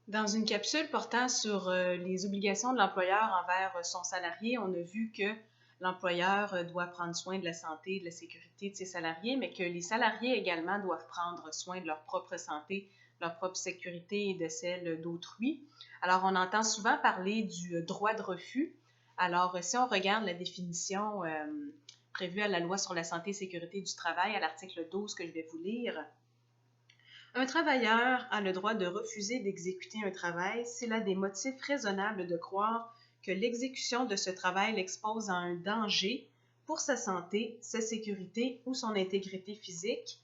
Dans une capsule portant sur les obligations de l'employeur envers son salarié, on a vu que l'employeur doit prendre soin de la santé et de la sécurité de ses salariés, mais que les salariés également doivent prendre soin de leur propre santé, de leur propre sécurité et de celle d'autrui. Alors, on entend souvent parler du droit de refus. Alors, si on regarde la définition prévue à la loi sur la santé et sécurité du travail, à l'article 12 que je vais vous lire, un travailleur a le droit de refuser d'exécuter un travail s'il a des motifs raisonnables de croire que l'exécution de ce travail l'expose à un danger pour sa santé, sa sécurité ou son intégrité physique,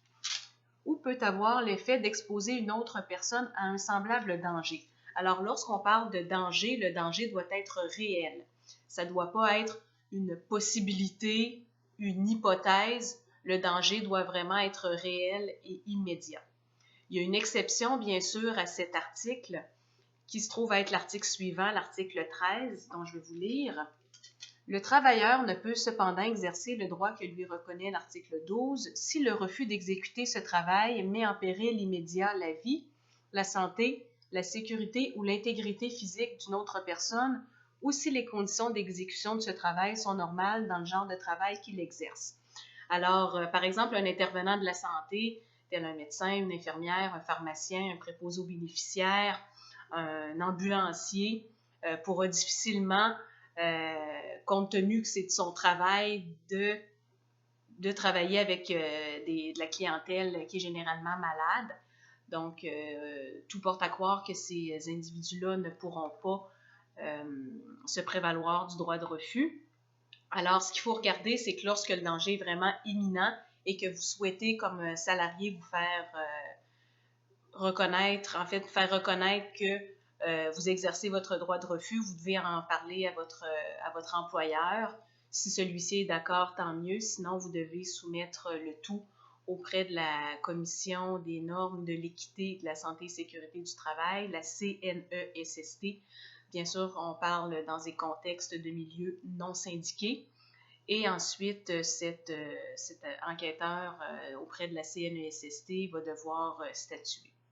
ou peut avoir l'effet d'exposer une autre personne à un semblable danger. Alors, lorsqu'on parle de danger, le danger doit être réel. Ça ne doit pas être une possibilité, une hypothèse. Le danger doit vraiment être réel et immédiat. Il y a une exception, bien sûr, à cet article, qui se trouve être l'article suivant, l'article 13, dont je vais vous lire. Le travailleur ne peut cependant exercer le droit que lui reconnaît l'article 12 si le refus d'exécuter ce travail met en péril immédiat la vie, la santé, la sécurité ou l'intégrité physique d'une autre personne ou si les conditions d'exécution de ce travail sont normales dans le genre de travail qu'il exerce. Alors, par exemple, un intervenant de la santé, tel un médecin, une infirmière, un pharmacien, un préposé aux bénéficiaires, un ambulancier, pourra difficilement, compte tenu que c'est de son travail, de travailler avec de la clientèle qui est généralement malade. Donc, tout porte à croire que ces individus-là ne pourront pas se prévaloir du droit de refus. Alors, ce qu'il faut regarder, c'est que lorsque le danger est vraiment imminent et que vous souhaitez, comme salarié, vous faire reconnaître, en fait, faire reconnaître que vous exercez votre droit de refus, vous devez en parler à votre employeur. Si celui-ci est d'accord, tant mieux. Sinon, vous devez soumettre le tout auprès de la Commission des normes de l'équité, de la santé et sécurité du travail, la CNESST. Bien sûr, on parle dans des contextes de milieux non syndiqués. Et ensuite, cet enquêteur auprès de la CNESST va devoir statuer.